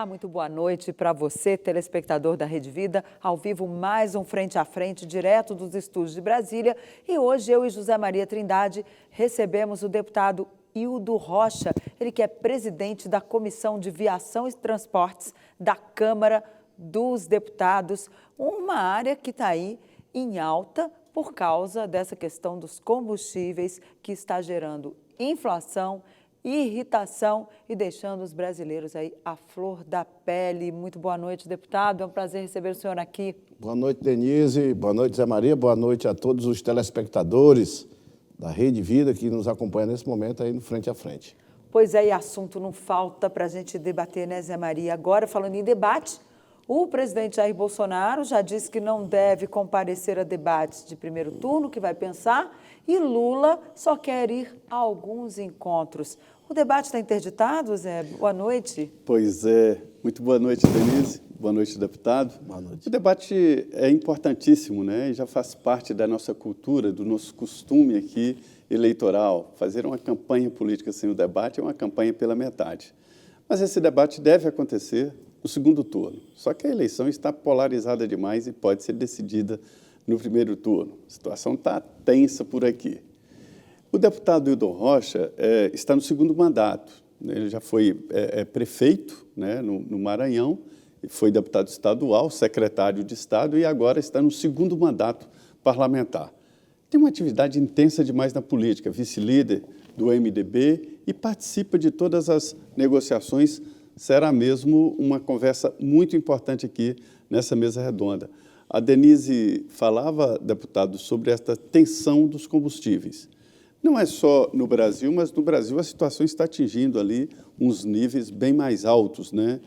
Olá, muito boa noite para você, telespectador da Rede Vida. Ao vivo, mais um Frente a Frente, direto dos estúdios de Brasília. E hoje eu e José Maria Trindade recebemos o deputado Hildo Rocha, ele que é presidente da Comissão de Viação e Transportes da Câmara dos Deputados, uma área que está aí em alta por causa dessa questão dos combustíveis que está gerando inflação, irritação e deixando os brasileiros aí à flor da pele. Muito boa noite, deputado. É um prazer receber o senhor aqui. Boa noite, Denise. Boa noite, Zé Maria. Boa noite a todos os telespectadores da Rede Vida que nos acompanham nesse momento aí no Frente a Frente. Pois é, e assunto não falta para a gente debater, né, Zé Maria? Agora, falando em debate, o presidente Jair Bolsonaro já disse que não deve comparecer a debates de primeiro turno, que vai pensar, e Lula só quer ir a alguns encontros. O debate está interditado, Zé? Boa noite. Pois é. Muito boa noite, Denise. Boa noite, deputado. Boa noite. O debate é importantíssimo, né? E já faz parte da nossa cultura, do nosso costume aqui eleitoral. Fazer uma campanha política sem o debate é uma campanha pela metade. Mas esse debate deve acontecer no segundo turno. Só que a eleição está polarizada demais e pode ser decidida no primeiro turno. A situação está tensa por aqui. O deputado Hildo Rocha está no segundo mandato. Ele já foi prefeito, né, no Maranhão, foi deputado estadual, secretário de Estado e agora está no segundo mandato parlamentar. Tem uma atividade intensa demais na política, vice-líder do MDB e participa de todas as negociações. Será mesmo uma conversa muito importante aqui nessa mesa redonda. A Denise falava, deputado, sobre esta tensão dos combustíveis. Não é só no Brasil, mas no Brasil a situação está atingindo ali uns níveis bem mais altos, né?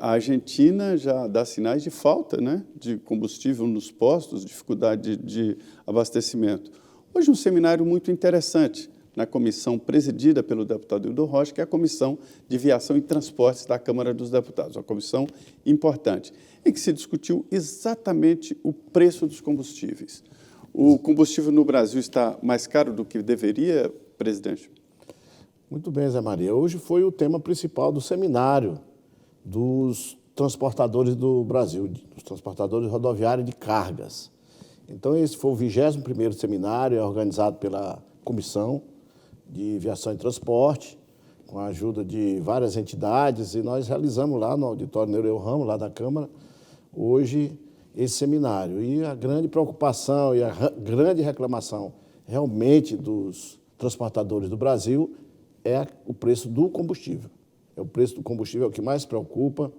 A Argentina já dá sinais de falta, né, de combustível nos postos, dificuldade de abastecimento. Hoje um seminário muito interessante na comissão presidida pelo deputado Hildo Rocha, que é a Comissão de Viação e Transportes da Câmara dos Deputados, uma comissão importante, em que se discutiu exatamente o preço dos combustíveis. O combustível no Brasil está mais caro do que deveria, presidente? Muito bem, Zé Maria. Hoje foi o tema principal do seminário dos transportadores do Brasil, dos transportadores rodoviários de cargas. Então, esse foi o 21º seminário, organizado pela Comissão de Viação e Transporte, com a ajuda de várias entidades, e nós realizamos lá no auditório Nereu Ramos, lá da Câmara, hoje esse seminário. E a grande preocupação e a grande reclamação realmente dos transportadores do Brasil é o preço do combustível. O preço do combustível é o que mais preocupa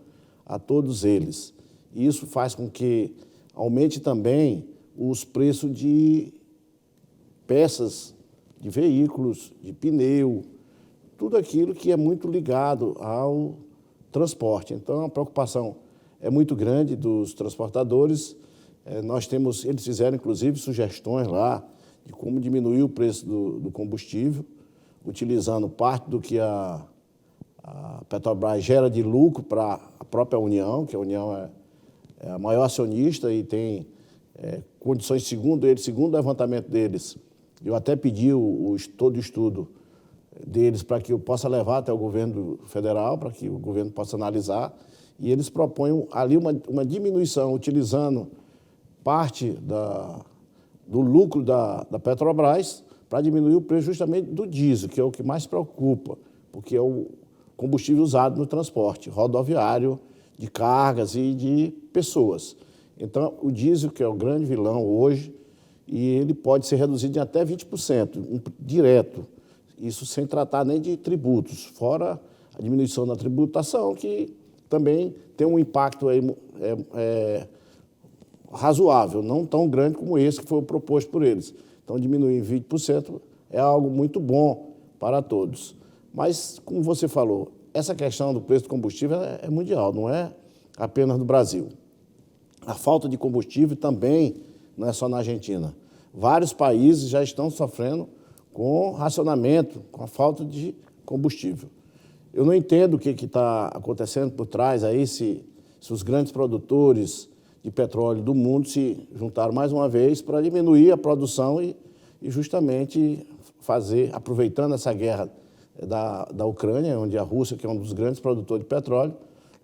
a todos eles. E isso faz com que aumente também os preços de peças de veículos, de pneu, tudo aquilo que é muito ligado ao transporte. Então, a preocupação é muito grande dos transportadores. Eles fizeram, inclusive, sugestões lá de como diminuir o preço do combustível, utilizando parte do que a Petrobras gera de lucro para a própria União, que a União é a maior acionista e tem condições, segundo o levantamento deles. Eu até pedi todo o estudo deles para que eu possa levar até o governo federal, para que o governo possa analisar, e eles propõem ali uma diminuição, utilizando parte do lucro da Petrobras para diminuir o preço justamente do diesel, que é o que mais preocupa, porque é o combustível usado no transporte rodoviário de cargas e de pessoas. Então, o diesel, que é o grande vilão hoje, e ele pode ser reduzido em até 20%, direto. Isso sem tratar nem de tributos, fora a diminuição da tributação, que também tem um impacto aí, razoável, não tão grande como esse que foi proposto por eles. Então, diminuir em 20% é algo muito bom para todos. Mas, como você falou, essa questão do preço do combustível é mundial, não é apenas no Brasil. A falta de combustível também não é só na Argentina. Vários países já estão sofrendo com racionamento, com a falta de combustível. Eu não entendo o que está acontecendo por trás aí, se os grandes produtores de petróleo do mundo se juntaram mais uma vez para diminuir a produção e justamente aproveitando essa guerra da Ucrânia, onde a Rússia, que é um dos grandes produtores de petróleo,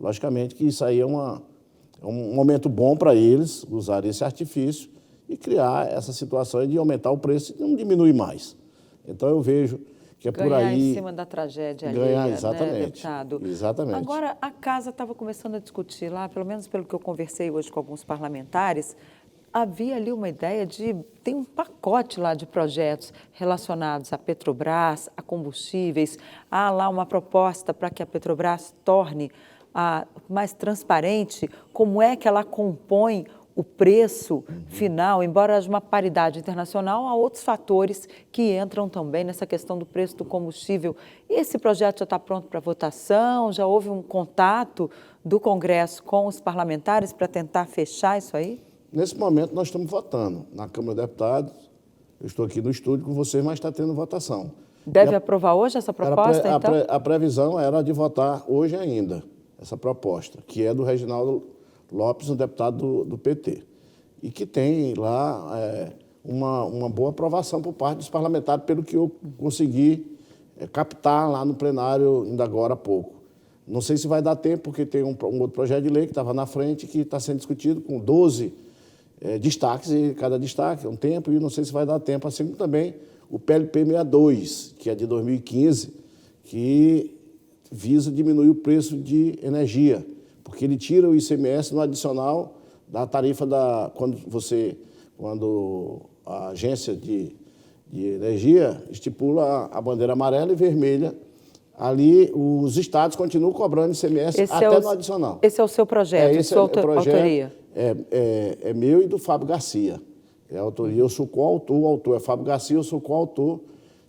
Logicamente que isso aí é um momento bom para eles usarem esse artifício e criar essa situação de aumentar o preço e não diminuir mais. Então, eu vejo que é por Ganhar aí... em cima da tragédia Ganhar, alheia, exatamente. né, deputado? Exatamente. Agora, a casa estava começando a discutir lá, pelo menos pelo que eu conversei hoje com alguns parlamentares, havia ali uma ideia tem um pacote lá de projetos relacionados à Petrobras, a combustíveis, há lá uma proposta para que a Petrobras torne mais transparente como é que ela compõe o preço final, embora haja uma paridade internacional, há outros fatores que entram também nessa questão do preço do combustível. E esse projeto já está pronto para votação? Já houve um contato do Congresso com os parlamentares para tentar fechar isso aí? Nesse momento, nós estamos votando na Câmara dos Deputados. Eu estou aqui no estúdio com vocês, mas está tendo votação. Deve aprovar hoje essa proposta, então? A previsão era de votar hoje ainda, essa proposta, que é do Reginaldo Lopes, um deputado do PT, e que tem lá uma boa aprovação por parte dos parlamentares, pelo que eu consegui captar lá no plenário ainda agora há pouco. Não sei se vai dar tempo, porque tem um outro projeto de lei que estava na frente, que está sendo discutido com 12 destaques, e cada destaque é um tempo, e não sei se vai dar tempo, assim como também o PLP 62, que é de 2015, que visa diminuir o preço de energia, porque ele tira o ICMS no adicional da tarifa quando a agência de energia estipula a bandeira amarela e vermelha, ali os estados continuam cobrando ICMS até no adicional. Esse é o seu projeto, esse sua autoria? autoria? É meu e do Fábio Garcia. É a autoria, eu sou coautor, o autor é Fábio Garcia, eu sou coautor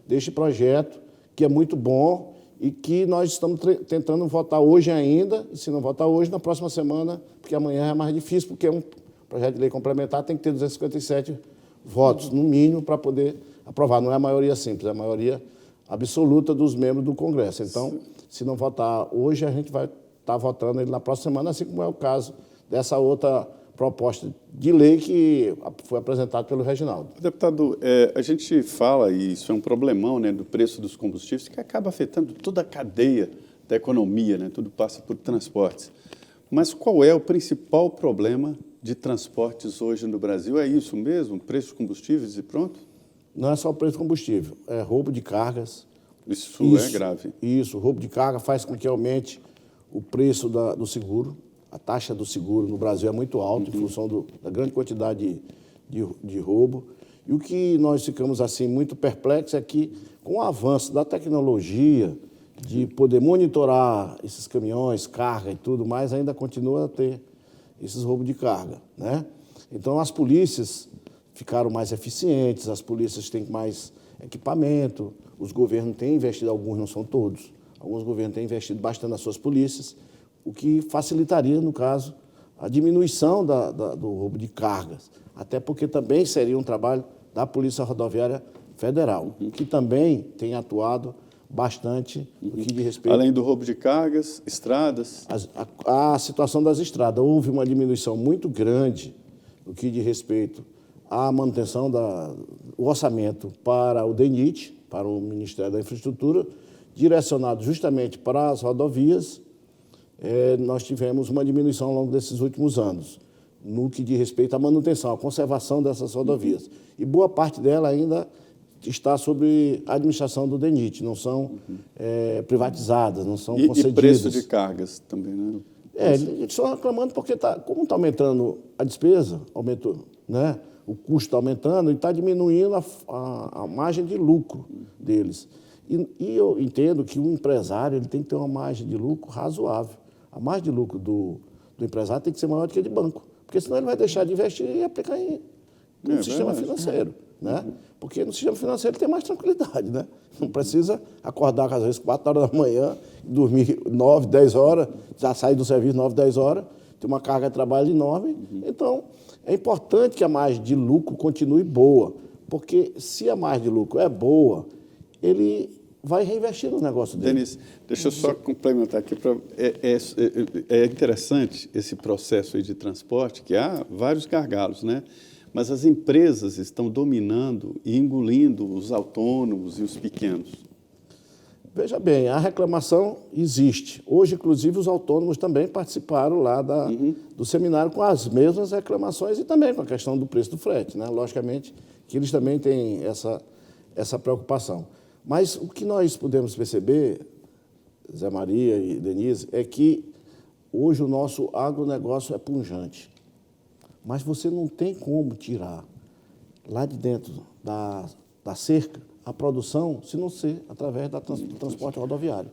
deste projeto, que é muito bom e que nós estamos tentando votar hoje ainda, e se não votar hoje, na próxima semana, porque amanhã é mais difícil, porque é um projeto de lei complementar, tem que ter 257 votos, no mínimo, para poder aprovar. Não é a maioria simples, é a maioria absoluta dos membros do Congresso. Então, se não votar hoje, a gente vai estar votando ele na próxima semana, assim como é o caso dessa outra proposta de lei que foi apresentada pelo Reginaldo. Deputado, a gente fala, e isso é um problemão, né, do preço dos combustíveis, que acaba afetando toda a cadeia da economia, né, tudo passa por transportes. Mas qual é o principal problema de transportes hoje no Brasil? É isso mesmo? Preço de combustíveis e pronto? Não é só o preço do combustível, é roubo de cargas. Isso é grave. Isso, roubo de carga faz com que aumente o preço do seguro. A taxa do seguro no Brasil é muito alta, em função da grande quantidade de roubo. E o que nós ficamos assim muito perplexos é que, com o avanço da tecnologia, de poder monitorar esses caminhões, carga e tudo mais, ainda continua a ter esses roubos de carga, né? Então, as polícias ficaram mais eficientes, as polícias têm mais equipamento, os governos têm investido, alguns não são todos, alguns governos têm investido bastante nas suas polícias, o que facilitaria, no caso, a diminuição do roubo de cargas, até porque também seria um trabalho da Polícia Rodoviária Federal, que também tem atuado bastante no que diz respeito... Além do roubo de cargas, estradas... A situação das estradas, houve uma diminuição muito grande no que diz respeito à manutenção do orçamento para o DENIT, para o Ministério da Infraestrutura, direcionado justamente para as rodovias. Nós tivemos uma diminuição ao longo desses últimos anos, no que diz respeito à manutenção, à conservação dessas rodovias. E boa parte dela ainda está sob a administração do DENIT, não são privatizadas, não são concedidas. E preço de cargas também, né? Eles estão reclamando porque, como está aumentando a despesa, aumentou, né? O custo está aumentando e está diminuindo a margem de lucro deles. E eu entendo que o empresário ele tem que ter uma margem de lucro razoável. A margem de lucro do empresário tem que ser maior do que a de banco, porque senão ele vai deixar de investir e aplicar no sistema financeiro, né? Porque no sistema financeiro ele tem mais tranquilidade, né? Não precisa acordar, às vezes, 4 horas da manhã, dormir 9, 10 horas, já sair do serviço 9, 10 horas, tem uma carga de trabalho enorme. Então, é importante que a margem de lucro continue boa, porque se a margem de lucro é boa, ele vai reinvestir no negócio dele. Denis, deixa eu só complementar aqui. É interessante esse processo aí de transporte, que há vários gargalos, né? Mas as empresas estão dominando e engolindo os autônomos e os pequenos. Veja bem, a reclamação existe. Hoje, inclusive, os autônomos também participaram lá do seminário com as mesmas reclamações e também com a questão do preço do frete, né? Logicamente que eles também têm essa preocupação. Mas o que nós podemos perceber, Zé Maria e Denise, é que hoje o nosso agronegócio é pujante. Mas você não tem como tirar lá de dentro da cerca a produção, se não ser através do transporte rodoviário.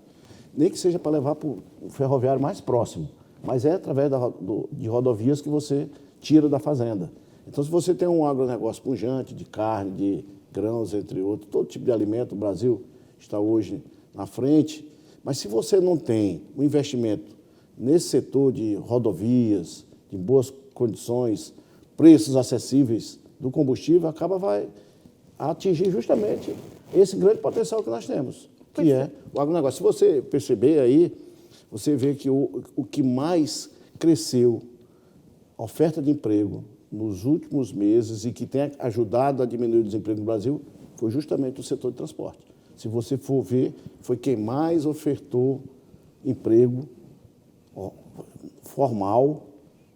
Nem que seja para levar para o ferroviário mais próximo, mas é através de rodovias que você tira da fazenda. Então, se você tem um agronegócio pujante de carne, de grãos, entre outros, todo tipo de alimento, o Brasil está hoje na frente, mas se você não tem um investimento nesse setor de rodovias, de boas condições, preços acessíveis do combustível, vai atingir justamente esse grande potencial que nós temos, que é o agronegócio. Se você perceber aí, você vê que o que mais cresceu a oferta de emprego nos últimos meses e que tem ajudado a diminuir o desemprego no Brasil foi justamente o setor de transporte. Se você for ver, foi quem mais ofertou emprego formal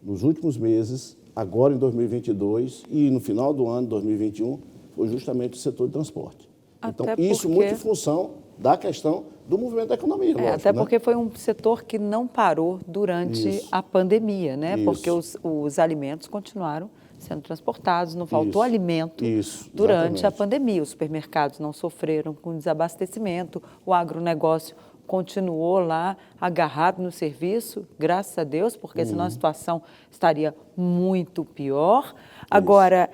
nos últimos meses, agora em 2022 e no final do ano, 2021, foi justamente o setor de transporte. Então, isso muito em função da questão do movimento da economia. Lógico, até porque né? foi um setor que não parou durante a pandemia, né? Porque os alimentos continuaram sendo transportados, não faltou alimento durante a pandemia. Os supermercados não sofreram com desabastecimento, o agronegócio continuou lá agarrado no serviço, graças a Deus, porque senão a situação estaria muito pior. Agora,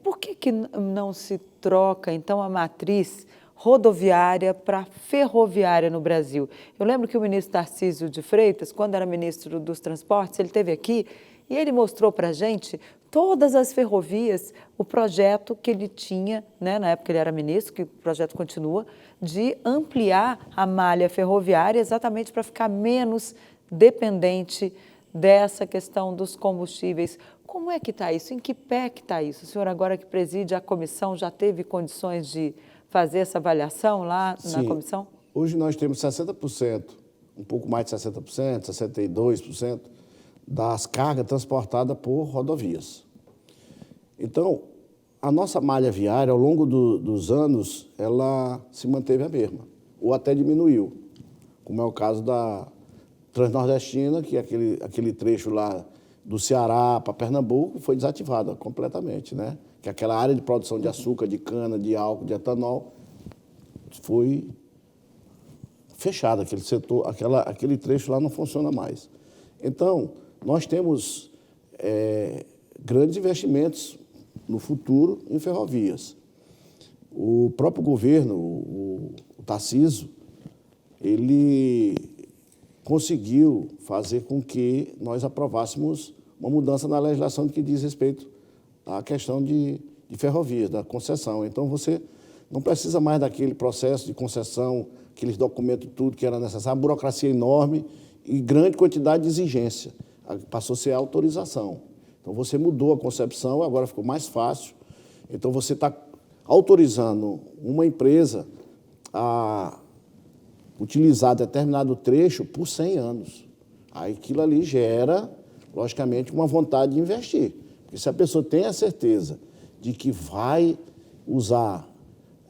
por que não se troca, então, a matriz rodoviária para ferroviária no Brasil? Eu lembro que o ministro Tarcísio de Freitas, quando era ministro dos Transportes, ele esteve aqui e ele mostrou para a gente todas as ferrovias, o projeto que ele tinha, né, na época ele era ministro, que o projeto continua, de ampliar a malha ferroviária exatamente para ficar menos dependente dessa questão dos combustíveis. Como é que está isso? Em que pé que está isso? O senhor, agora que preside a comissão, já teve condições de fazer essa avaliação lá na comissão? Hoje nós temos 60%, um pouco mais de 60%, 62% das cargas transportadas por rodovias. Então, a nossa malha viária, ao longo dos anos, ela se manteve a mesma, ou até diminuiu, como é o caso da Transnordestina, que é aquele trecho lá do Ceará para Pernambuco foi desativada completamente, né? Que aquela área de produção de açúcar, de cana, de álcool, de etanol, foi fechada, aquele setor, aquele trecho lá não funciona mais. Então, nós temos grandes investimentos no futuro em ferrovias. O próprio governo, o Tarcísio, ele conseguiu fazer com que nós aprovássemos uma mudança na legislação que diz respeito à questão de ferrovias, da concessão. Então, você não precisa mais daquele processo de concessão, aqueles documentos, tudo que era necessário, uma burocracia enorme e grande quantidade de exigência. Passou a ser a autorização. Então, você mudou a concepção, agora ficou mais fácil. Então, você está autorizando uma empresa a utilizar determinado trecho por 100 anos. Aí aquilo ali gera, logicamente, uma vontade de investir. Porque se a pessoa tem a certeza de que vai usar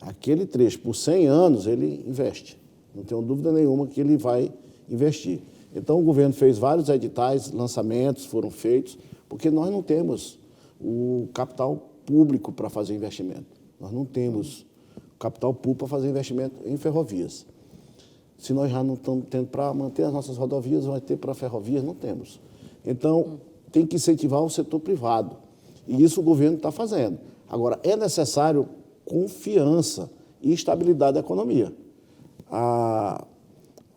aquele trecho por 100 anos, ele investe. Não tenho dúvida nenhuma que ele vai investir. Então, o governo fez vários editais, lançamentos foram feitos, porque nós não temos o capital público para fazer investimento. Nós não temos o capital público para fazer investimento em ferrovias. Se nós já não estamos tendo para manter as nossas rodovias, vai ter para ferrovias? Não temos. Então, tem que incentivar o setor privado. E isso o governo está fazendo. Agora, é necessário confiança e estabilidade da economia.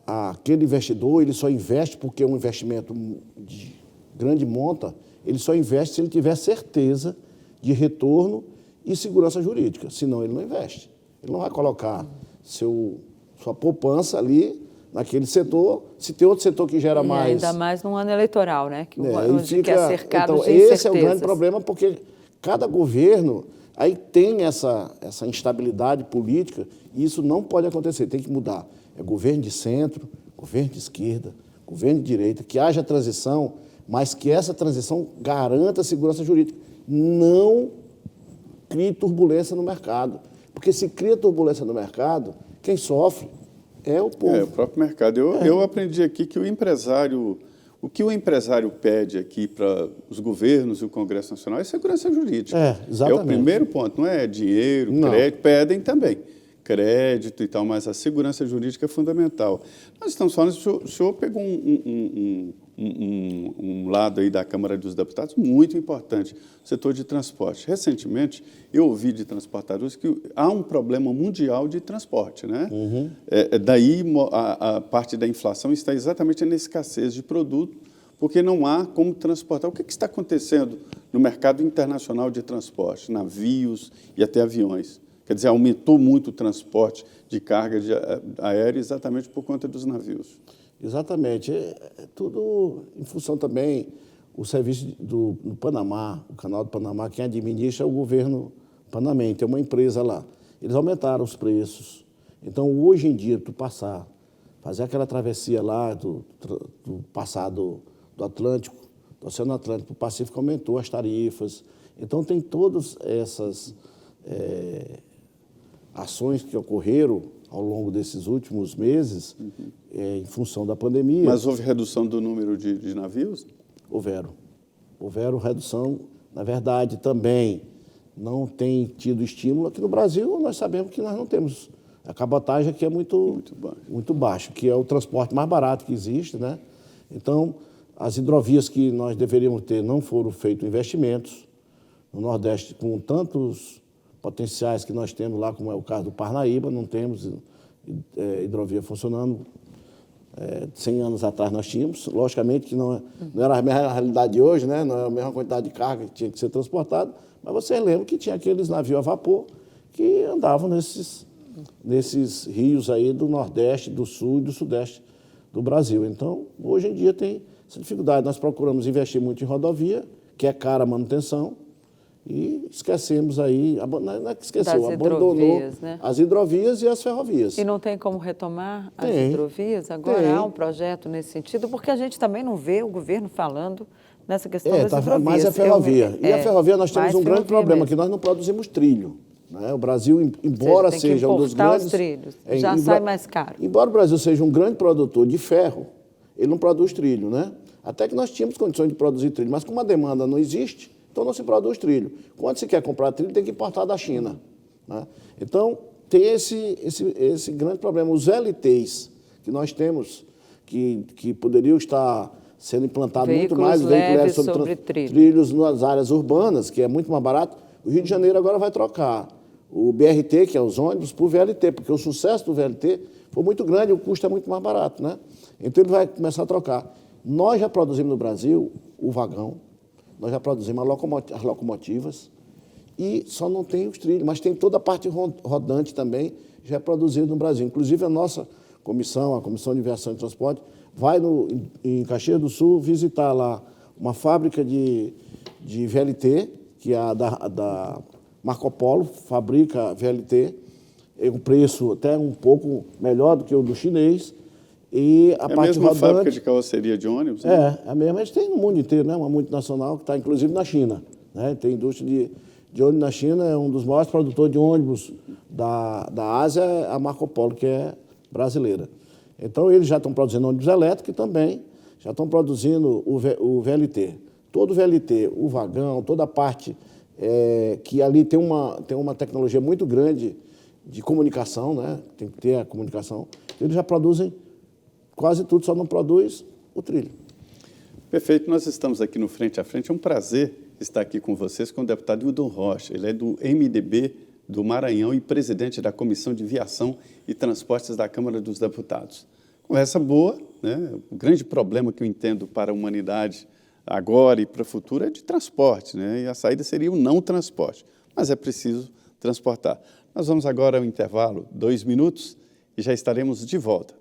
Aquele investidor, ele só investe porque é um investimento de grande monta, ele só investe se ele tiver certeza de retorno e segurança jurídica, senão ele não investe. Ele não vai colocar sua poupança ali naquele setor, se tem outro setor que gera mais... Ainda mais num ano eleitoral, né? Que é cercado então, de esse incertezas. é o grande problema, porque cada governo Aí tem essa instabilidade política e isso não pode acontecer, tem que mudar. É governo de centro, governo de esquerda, governo de direita, que haja transição, mas que essa transição garanta a segurança jurídica. Não crie turbulência no mercado. Porque se cria turbulência no mercado, quem sofre é o povo. É, o próprio mercado. Eu aprendi aqui que o que o empresário pede aqui para os governos e o Congresso Nacional é segurança jurídica. Exatamente. É o primeiro ponto, não é dinheiro, Não. crédito, pedem também crédito e tal, mas a segurança jurídica é fundamental. Nós estamos falando, o senhor pegou um lado aí da Câmara dos Deputados muito importante, o setor de transporte. Recentemente, eu ouvi de transportadores que há um problema mundial de transporte, né? Daí a parte da inflação está exatamente na escassez de produto, porque não há como transportar. O que está acontecendo no mercado internacional de transporte, navios e até aviões? Quer dizer, aumentou muito o transporte de carga aérea exatamente por conta dos navios. Exatamente. É tudo em função também o serviço do Panamá, o canal do Panamá, quem administra é o governo panamenho, tem uma empresa lá. Eles aumentaram os preços. Então, hoje em dia, tu fazer aquela travessia lá, passar do Atlântico, do Oceano Atlântico para o Pacífico, aumentou as tarifas. Então, tem todas essas ações que ocorreram ao longo desses últimos meses, em função da pandemia. Mas houve redução do número de navios? Houveram redução. Na verdade, também não tem tido estímulo. Aqui no Brasil, nós sabemos que nós não temos. A cabotagem aqui é muito baixo, que é o transporte mais barato que existe, né? Então, as hidrovias que nós deveríamos ter não foram feitos investimentos. No Nordeste, com tantos potenciais que nós temos lá, como é o caso do Parnaíba, não temos hidrovia funcionando. 100 anos atrás nós tínhamos, logicamente que não era a mesma realidade de hoje, né? Não era a mesma quantidade de carga que tinha que ser transportada, mas vocês lembram que tinha aqueles navios a vapor que andavam nesses rios aí do Nordeste, do Sul e do Sudeste do Brasil. Então, hoje em dia tem essa dificuldade. Nós procuramos investir muito em rodovia, que é cara a manutenção, e esquecemos aí, não é que esqueceu, abandonou, né? As hidrovias e as ferrovias. E não tem como retomar as hidrovias agora? Há um projeto nesse sentido? Porque a gente também não vê o governo falando nessa questão das hidrovias. Mas a ferrovia. E a ferrovia nós temos um grande problema, que nós não produzimos trilho. Né? O Brasil, embora seja um dos grandes... os trilhos, já sai mais caro. Embora o Brasil seja um grande produtor de ferro, ele não produz trilho, né? Até que nós tínhamos condições de produzir trilho, mas como a demanda não existe, então não se produz trilho. Quando se quer comprar trilho, tem que importar da China. Né? Então, tem esse grande problema. Os VLTs que nós temos, que poderiam estar sendo implantados muito mais veículos sobre trilhos nas áreas urbanas, que é muito mais barato, o Rio de Janeiro agora vai trocar o BRT, que é os ônibus, por VLT, porque o sucesso do VLT foi muito grande, o custo é muito mais barato, né? Então ele vai começar a trocar. Nós já produzimos no Brasil o vagão, nós já produzimos as locomotivas e só não tem os trilhos, mas tem toda a parte rodante também já produzida no Brasil. Inclusive a nossa comissão, a Comissão de Viação e Transporte, vai em Caxias do Sul visitar lá uma fábrica de VLT, que é a da Marco Polo, fabrica VLT, um preço até um pouco melhor do que o do chinês. E a parte mesma rodante, fábrica de carroceria de ônibus? Né? É a mesma. A gente tem no mundo inteiro, né? Uma multinacional que está inclusive na China. Né? Tem indústria de ônibus na China, é um dos maiores produtores de ônibus da Ásia, a Marco Polo, que é brasileira. Então, eles já estão produzindo ônibus elétricos e também já estão produzindo o VLT. Todo o VLT, o vagão, toda a parte que ali tem uma tecnologia muito grande de comunicação, né? Tem que ter a comunicação. Eles já produzem quase tudo, só não produz o trilho. Perfeito. Nós estamos aqui no Frente a Frente. É um prazer estar aqui com vocês, com o deputado Hildon Rocha. Ele é do MDB do Maranhão e presidente da Comissão de Viação e Transportes da Câmara dos Deputados. Conversa boa, né? O grande problema que eu entendo para a humanidade agora e para o futuro é de transporte, né? E a saída seria o não transporte, mas é preciso transportar. Nós vamos agora ao intervalo, 2 minutos, e já estaremos de volta.